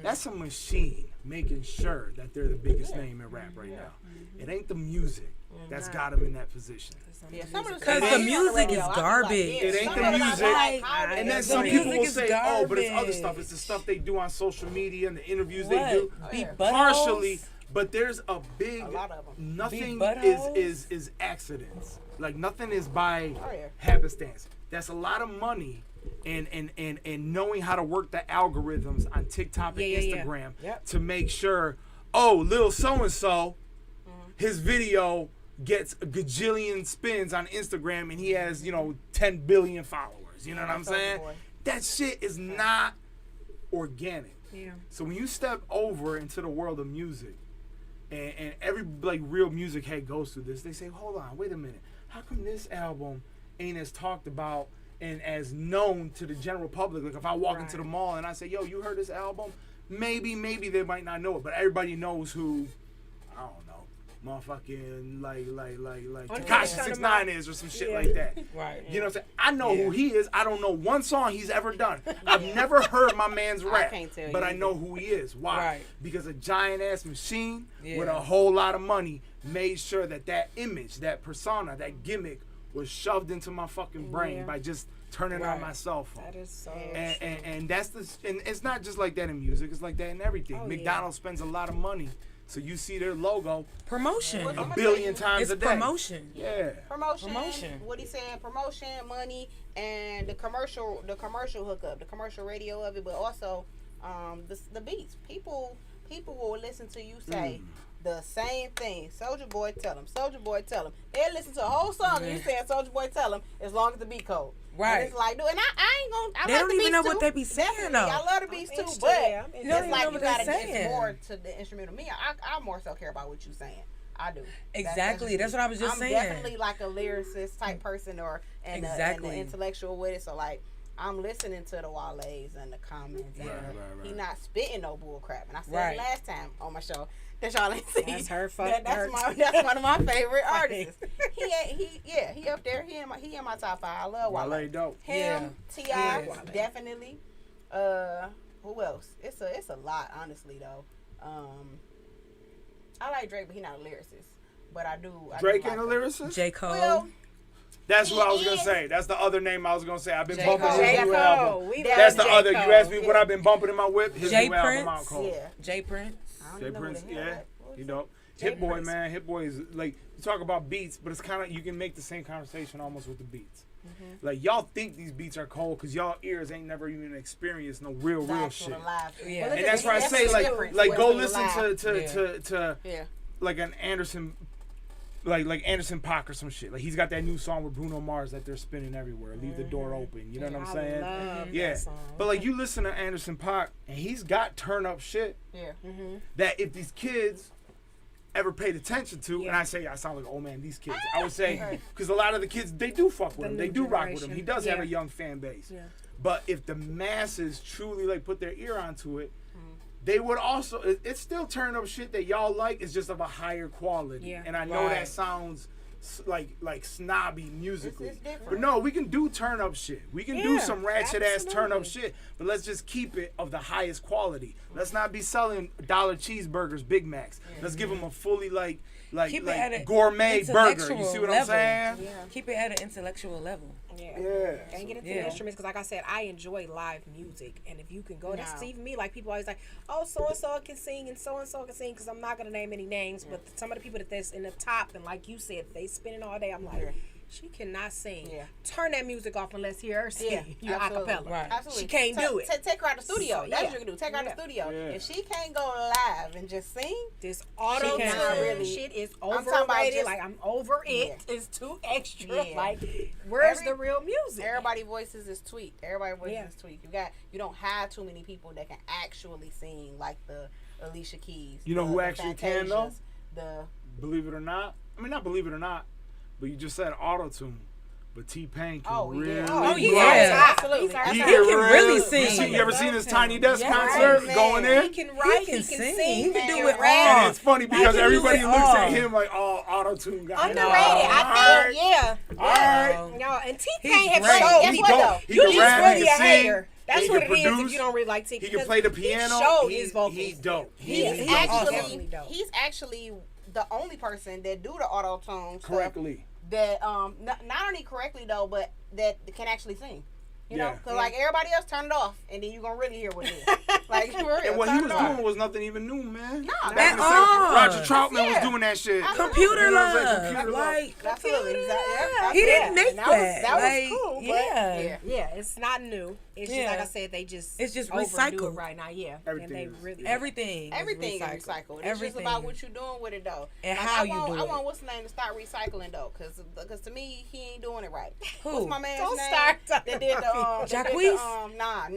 That's a machine making sure that they're the biggest name in rap right now. It ain't the music that's got them in that position. Yeah, Because the music is garbage. It ain't the music. And then some The people music will is say, oh, but it's other garbage. stuff. It's the stuff they do on social media and the interviews they What? do. Beat Partially, buttholes? but there's a big, lot of them. nothing Beat buttholes? is accidents. Like nothing is by Oh, yeah. happenstance. That's a lot of money and knowing how to work the algorithms on TikTok and Instagram to make sure, oh, Lil so-and-so, his video gets a gajillion spins on Instagram and he has, 10 billion followers. You know what I'm saying? That shit is not organic. Yeah. So when you step over into the world of music, and every like real music head goes through this, they say, hold on, wait a minute. How come this album ain't as talked about and as known to the general public? Like if I walk into the mall and I say, yo, you heard this album? Maybe they might not know it, but everybody knows who, I don't know, motherfucking like Tekashi 6ix9ine is or some shit like that. Right. You know what I'm saying? I know who he is. I don't know one song he's ever done. I've never heard my man's rap, can't tell but you I know who he is. Why? Right. Because a giant ass machine Yeah. with a whole lot of money made sure that image, that persona, that gimmick was shoved into my fucking brain by just turning on my cell phone. That is so And that's and it's not just like that in music. It's like that in everything. McDonald's spends a lot of money, so you see their logo Promotion. a billion times It's a day. promotion. Yeah. Promotion. What he said, promotion, money, and the commercial hookup, the commercial radio of it, but also the beats. People will listen to you say the same thing. Soulja Boy tell him. Soulja Boy tell him. They'll listen to a whole song and you saying Soulja Boy tell him as long as the beat code. Right. And it's like, dude, and I ain't gonna. They like don't the even beats know too. what they be saying, Definitely. though. I love the beats too, interested, but yeah, I'm it's interested. like know you what they're gotta get saying. more to the instrumental. Me, I more so care about what you're saying. I do. Exactly. That's what I was just saying. I'm definitely like a lyricist type person or an Exactly. intellectual with it. So like I'm listening to the Wale's and the comments. And Right. he not spitting no bull crap. And I said Right. last time on my show that y'all ain't seen. That's her That's one of my favorite artists. He up there. He in my top 5. I love Wale. Wale dope. Him, T.I. Yeah. definitely. Who else? It's a lot, honestly though. I like Drake, but he not a lyricist. But I do. Drake like ain't a him. lyricist? J. Cole. Well, That's what I was He gonna is. say. That's the other name I was gonna say. I've been J. bumping Cole. his J. new Cole. album. We That's love the J. other. Cole. You asked me what Yeah. I've been bumping in my whip. His J. new album Prince. out called. Yeah. J. Prince. I don't J. even know Prince, who the hell yeah. that- what was You it? know, J. Hit Boy, Prince. man. Hit Boy is like, you talk about beats, but it's kind of, you can make the same conversation almost with the beats. Like, y'all think these beats are cold because y'all ears ain't never even experienced no real The shit. actual live. Yeah. Well, And listen, that's why I it's say, definitely different like when go you're listen live. to Yeah. like an Anderson, like Anderson .Paak or some shit. Like, he's got that new song with Bruno Mars that they're spinning everywhere. Leave the door open. You know what I'm saying? I love Yeah. that song. But like, you listen to Anderson .Paak, and he's got turn up shit Yeah. that if these kids ever paid attention to, and Yeah. I say I sound like, oh man, these kids. I would say, because a lot of the kids, they do fuck with The him. new They do rock with him. generation. He does have Yeah. a young fan base. Yeah. But if the masses truly like put their ear onto it, Mm-hmm. they would also, it's still turn up shit that y'all like. It's just of a higher quality. Yeah. And I know Right. that sounds like snobby musically. It's different. But no, we can do turn up shit. We can do Yeah, some ratchet ass turn up absolutely. shit. But let's just keep it of the highest quality. Let's not be selling dollar cheeseburgers, Big Macs. Let's give them a fully like Keep it at a gourmet burger. You intellectual see what level. I'm saying? Yeah. Keep it at an intellectual level. Yeah. Yeah. Can't get into Yeah. the instruments because, like I said, I enjoy live music, and if you can go, that's No. even me. Like people always like, oh, so and so can sing and so can sing, because I'm not gonna name any names, but some of the people that's in the top, and like you said, they spinning all day. I'm like, Yeah. she cannot sing. Yeah. Turn that music off and let's hear her sing. Yeah, You absolutely. acapella. Right. Absolutely. She can't do it. Take her out the studio. So, That's yeah. what you can do. Take her out the studio. Yeah. If she can't go live and just sing, This auto can't tune really- shit is talking about overrated. just- Like I'm over it. Yeah. It's too extra. Yeah. Like where's Every- the real music? everybody voices is tweaked. Everybody voices Yeah. is tweaked. You don't have too many people that can actually sing like the Alicia Keys. You know the- who the actually can, though? Fantasias, The Believe it or not. I mean, not believe it or not, but you just said auto tune. But T-Pain can Oh, really yeah. Oh, he's yeah. on top. Absolutely. He's our He top. can really sing. You ever seen his Tiny Desk Yeah. concert Right, going man. in? He can write. He can, sing. sing. He can do man. it Rap. And all. it's funny because can do everybody it looks at all. him like, oh, auto tune guy. Underrated. No, I think. Yeah. All right. No, and T He's Pain have great. showed Guess me what, though. though? He You can just rap, really he a can sing, hater. That's he what can it is if produce, you don't really like T. He can because play the piano. He showed He's- his vocals. He's dope. he's He's actually definitely dope. he's actually the only person that do the auto tune Correctly. that not only correctly though, but that can actually sing. You know, Yeah. because like everybody else turn it off, and then you gonna really hear what it is. Like for real, And what he turn was it off. doing was nothing even new, man. No, Back that's in the all. 70s, Roger Troutman Yeah. was doing that shit. Computer You know what I'm saying? love. Computer love. Like, Absolutely, exactly. he didn't make And that. That was Like, cool, but yeah. Yeah, it's not new. It's just Yeah. like I said, they just It's just overdo recycled. it right now. Yeah, Everything and they is. really everything. everything is is recycled. It's Everything. just about what you're doing with it though. And Like, how I you want, do I it. want what's the name to start recycling though, because to me he ain't doing it right. Who? What's my man's Don't name? start That talking did the about that did Jacquees? the, nah.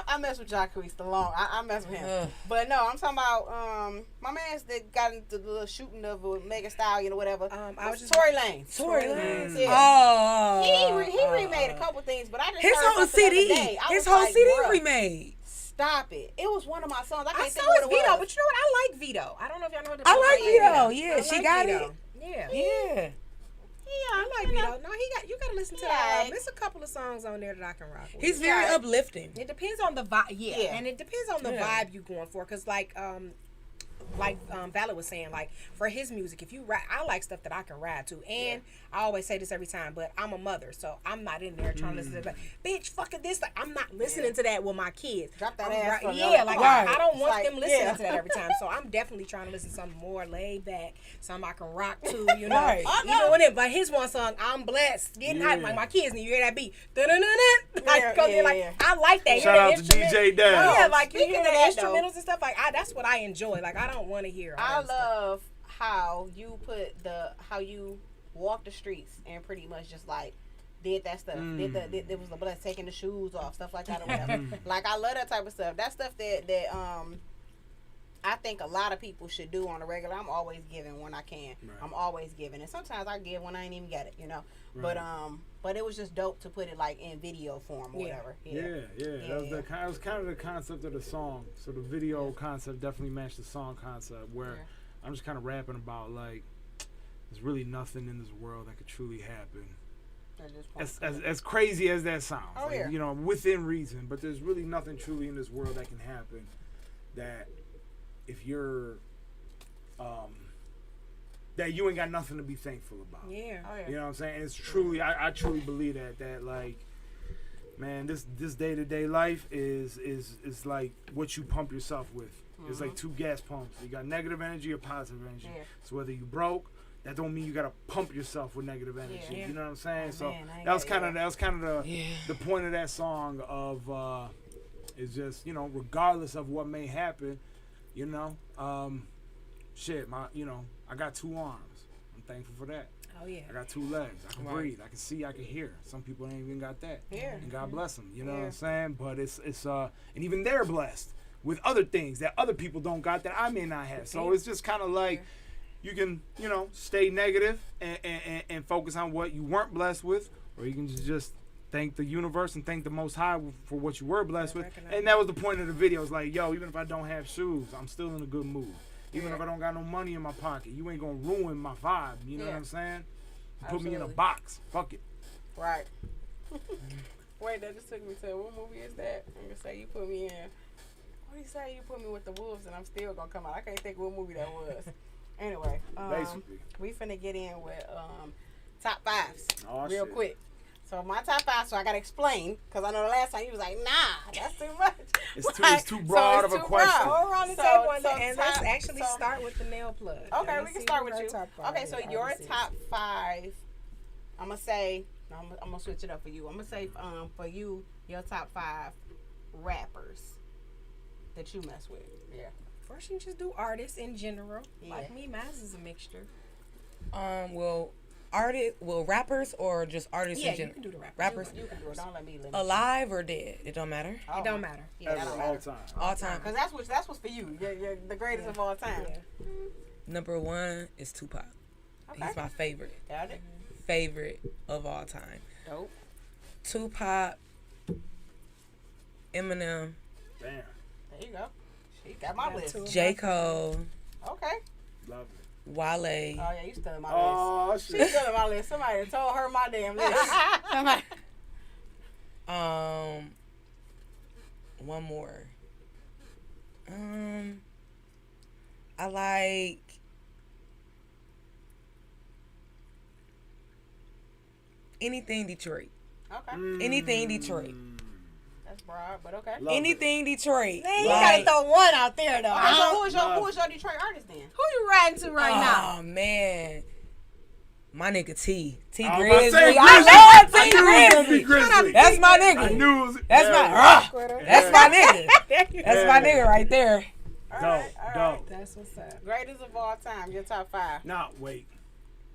I mess with Jacquees the long. I mess with him. Ugh. But no, I'm talking about my man's that got into the little shooting of a Mega Stallion or whatever. I was just Tory Lanez. Tory Lanez. Lanez. Yeah. Oh. He remade a couple things, but I just His heard whole something the other CD. day. I His was whole like, CD bruh, remade. Stop it! It was one of my songs. I I can't saw think his of what it Vito, was. but you know what? I like Vito. I don't know if y'all know what the I like Yeah. Vito. Yeah, I she like got Vito. it. Yeah. Yeah. Yeah, I like Vito. No, you gotta listen to Yeah. there's a couple of songs on there that I can rock with. He's very Yeah. uplifting. It depends on the vibe. Yeah. Yeah. And it depends on the Yeah. vibe you going for. Cause like Valor was saying, like for his music, if you rap, I like stuff that I can rap to. And I always say this every time, but I'm a mother, so I'm not in there trying to listen to that. Bitch, fucking this. Like, I'm not listening to that with my kids. Drop that I'm ass from yeah, your like Right. I don't It's want like, them listening yeah. to that every time. So I'm definitely trying to listen to something more laid back, something I can rock to. You know, Right. even when it. But his one song, I'm blessed, getting hot. Like my kids, and you hear that beat, dun-dun-dun-dun. Like, Yeah, 'cause yeah, they're like, yeah. I like that. Shout Hear out the to instrument. DJ Daz. Yeah, like you Speaking hear of the that, though, instrumentals and stuff. Like that's what I enjoy. Like I don't want to hear. All I that stuff. love how you how you walk the streets and pretty much just like did that stuff. It was the blood taking the shoes off, stuff like that or whatever. Like I love that type of stuff. That stuff that I think a lot of people should do on a regular. I'm always giving when I can. Right. I'm always giving, and sometimes I give when I ain't even get it, you know. Right. But it was just dope to put it like in video form or whatever. Yeah. That was kind of the concept of the song. So the video concept definitely matched the song concept. Where I'm just kind of rapping about like, there's really nothing in this world that could truly happen. As crazy as that sounds, you know, within reason, but there's really nothing truly in this world that can happen that if you're that you ain't got nothing to be thankful about. Yeah. You know what I'm saying? It's truly, I truly believe that like, man, this day-to-day life is like what you pump yourself with. It's like two gas pumps. You got negative energy or positive energy. So whether you broke, that don't mean you gotta pump yourself with negative energy. You know what I'm saying? So that was kind of the point of that song of is just, you know, regardless of what may happen, you know, I got 2 arms. I'm thankful for that. Oh yeah. I got 2 legs. I can breathe. I can see. I can hear. Some people ain't even got that. And God bless them. You know what I'm saying? But it's and even they're blessed with other things that other people don't got that I may not have. So it's just kind of like. You can, you know, stay negative and focus on what you weren't blessed with, or you can just thank the universe and thank the Most High for what you were blessed with. And that was the point of the video. It's like, yo, even if I don't have shoes, I'm still in a good mood. Even if I don't got no money in my pocket, you ain't gonna ruin my vibe. You know what I'm saying? You put me in a box. Fuck it. Right. Wait, that just took me to what movie is that? I'm gonna say you put me in. What do you say? You put me with the wolves, and I'm still gonna come out. I can't think of what movie that was. Anyway, we finna get in with top 5s real quick. So my top 5, so I gotta explain because I know the last time you was like, nah, that's too much. It's too broad of a question. Go around the table and let's actually start with the nail plug. Okay, we can start with you. Okay, so your top 5. I'm gonna switch it up for you. I'm gonna say for you, your top 5 rappers that you mess with. Yeah. First, you just do artists in general. Like me, mine is a mixture. Rappers or just artists in general? You can do the rappers. You can do it. Don't let me limit. Alive or dead? It don't matter. It don't matter. All time. All time. Because that's what's for you. You're the greatest of all time. Yeah. Number 1 is Tupac. Okay. He's my favorite. Got it. Favorite of all time. Dope. Tupac, Eminem. Damn. There you go. She got my list. J. Cole. Okay. Love it. Wale. Oh yeah, you still in my list. Shit. She's still in my list. Somebody told her my damn list. Somebody. One more. I like anything Detroit. Okay. Anything Detroit. That's broad, but okay. Love anything Detroit. Man, you gotta throw one out there though. Okay, so who is your Detroit artist then? Who you riding to right now? Oh man. My nigga T I was Grizzly. about to say I know Grizzly. T Grizzly. Grizzly. That's my nigga. I knew it was. That's my nigga. That's my nigga right there. All right. Dope. That's what's up. Greatest of all time, your top 5. Now, wait.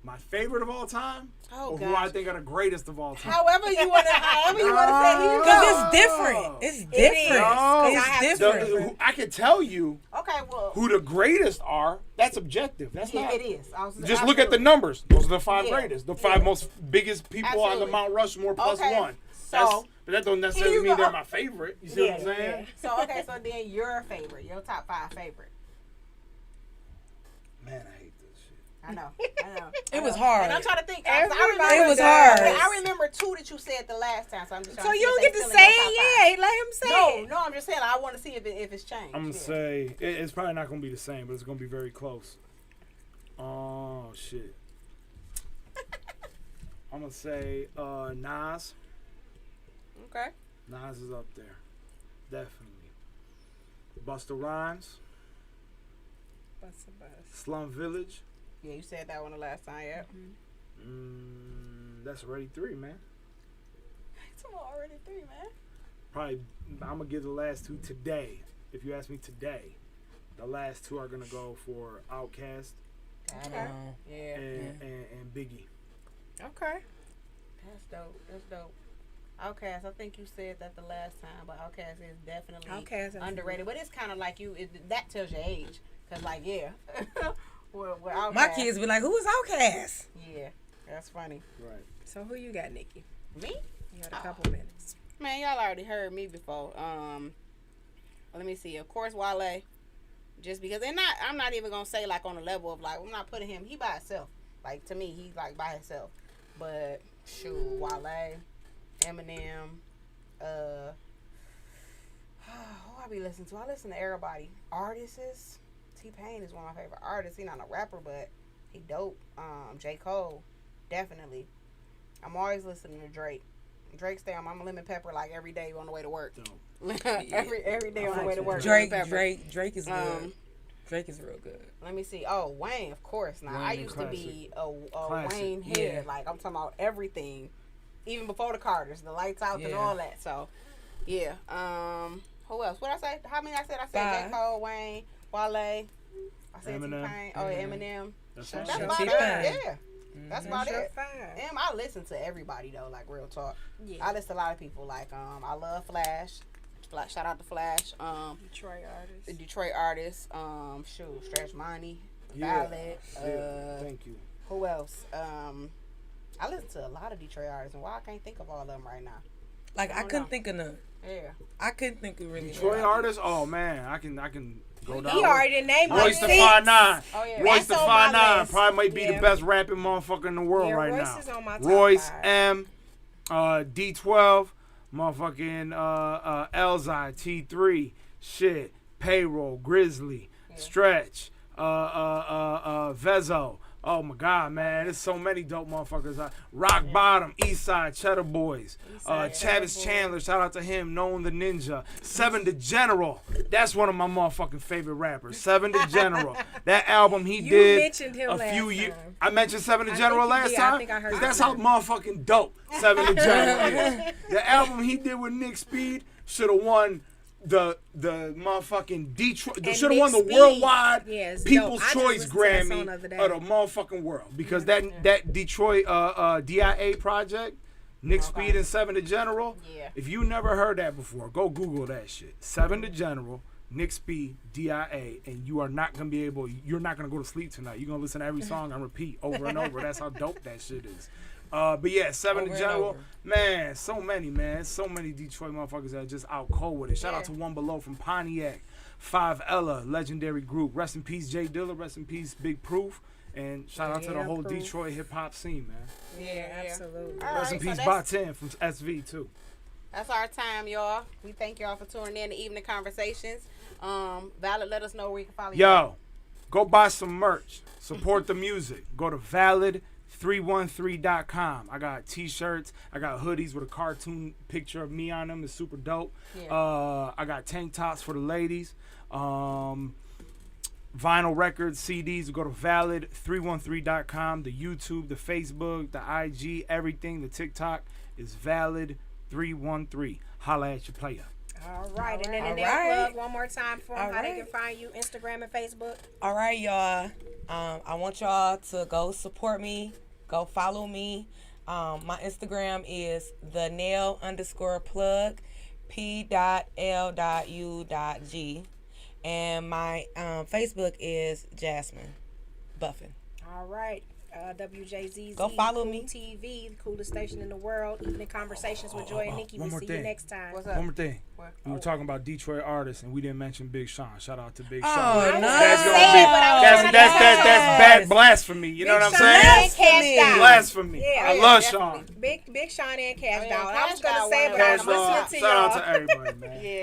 My favorite of all time? Oh, or who I think are the greatest of all time? However you wanna say, here you go. Because it's different. It's different. It's different. I can tell you Okay, well, who the greatest are. That's objective. That's not. it is. Just look at the numbers. Those are the 5 Yeah. greatest. The 5 most biggest people on the Absolutely. Mount Rushmore plus Okay. 1. So, but that don't necessarily mean they're my favorite. You see what I'm saying? So okay, so then your favorite, your top 5 favorite. Man, I hate this shit. I know. It was hard. And I'm trying to think. It was hard. I remember 2 that you said the last time, so I'm just trying So to see you don't if get they to still in your say top it. Let him say it. No, I'm just saying. I want to see if it's changed. I'm going to say, it's probably not going to be the same, but it's going to be very close. Oh, shit. I'm going to say Nas. Okay. Nas is up there. Definitely. Busta Rhymes. Slum Village. Yeah, you said that one the last time, yeah. That's already 3, man. It's already 3, man. Probably, I'm going to give the last 2 today. If you ask me today, the last 2 are going to go for Outkast Okay. Yeah. and Biggie. Okay. That's dope. Outkast, I think you said that the last time, but Outkast is definitely underrated. But it's kind of like that tells your age. Because, like, yeah. My kids be like, who is Outkast? Yeah, that's funny. Right. So who you got, Nikki? Me? You got a couple minutes. Man, y'all already heard me before. Let me see. Of course, Wale. Just because, I'm not even gonna say like on the level of like I'm not putting him. He by himself. Like to me, he's like by himself. But shoot, Wale, Eminem, who I be listening to? I listen to everybody. Artists. T-Pain is one of my favorite artists. He not a rapper, but he dope. J. Cole, definitely. I'm always listening to Drake. Drake stay on my lemon pepper like every day on the way to work. every day on the way to work. Drake is good. Drake is real good. Let me see. Oh, Wayne, of course. Now I used to be a Wayne head. Yeah. Like I'm talking about everything, even before the Carters, the Lights Out, and all that. So, yeah. Who else? What I say? How many I said? I said J. Cole, Wayne, Wale. I said T-Pain. Oh, yeah, Eminem. That's about it. Yeah. That's about it. I listen to everybody though, like real talk. Yeah. I listen to a lot of people. Like I love Flash. Shout out to Flash. Detroit artists. Stretch Money. Ballad. Thank you. Who else? I listen to a lot of Detroit artists, and why I can't think of all of them right now. Like I couldn't think of none. Yeah. I couldn't think of really. Detroit artists. Oh man, I can go down. He already named Royce the 5'9". Oh, yeah. Royce the 5'9" probably might be the best rapping motherfucker in the world right Royce now. Is on my top Royce, 5. M, D12, motherfucking Elzai, T3, shit, Payroll, Grizzly, Stretch, Vezo. Oh my God, man! There's so many dope motherfuckers. Rock Bottom, Eastside, Cheddar Boys, Travis Chandler. Shout out to him, Known the Ninja. Seven the General. That's one of my motherfucking favorite rappers. Seven the General. That album he did mentioned him a few last years. time. I mentioned Seven the General last time. I think I heard that's how motherfucking dope Seven the General is. The album he did with Nick Speed should have won the motherfucking Detroit should have won the worldwide People's Choice Grammy of the motherfucking world because that Detroit DIA project, Nick Speed and Seven the General. Yeah. If you never heard that before, go Google that shit. Seven the General, Nick Speed, DIA, and you're not gonna go to sleep tonight. You're gonna listen to every song on repeat over and over. That's how dope that shit is. But yeah, Seven the General, man, so many Detroit motherfuckers that are just out cold with it. Shout out to One Below from Pontiac, 5 Ella, legendary group. Rest in peace, Jay Dilla. Rest in peace, Big Proof. And shout out to the whole Detroit hip hop scene, man. Yeah, absolutely. Rest in peace, Bot10 from SV too. That's our time, y'all. We thank y'all for tuning in to Evening Conversations. Valid, let us know where you can follow you. Yo, go buy some merch. Support the music. Go to valid313.com. I got t-shirts. I got hoodies with a cartoon picture of me on them. It's super dope. Yeah. I got tank tops for the ladies. Vinyl records, CDs. Go to valid313.com. The YouTube, the Facebook, the IG, everything. The TikTok is valid313. Holla at your player. All right. And then the plug one more time for them, how they can find you, Instagram and Facebook. All right, y'all. I want y'all to go support me. Go follow me. My Instagram is @the_plug, P.L.U.G. And my Facebook is Jasmine Buffin. All right. WJZZ. Go follow me. TV, the coolest station in the world. Evening Conversations with Joy and Nikki. We'll see you next time. What's up? One more thing. We were talking about Detroit artists, and we didn't mention Big Sean. Shout out to Big Sean. Oh, no. That's bad blasphemy. You know what I'm saying? Blasphemy. Yeah, I love Sean. Big Sean and Cash Doll. I was Cash going to Doll say, but I was listening to y'all. Shout out to everybody, man. Yeah.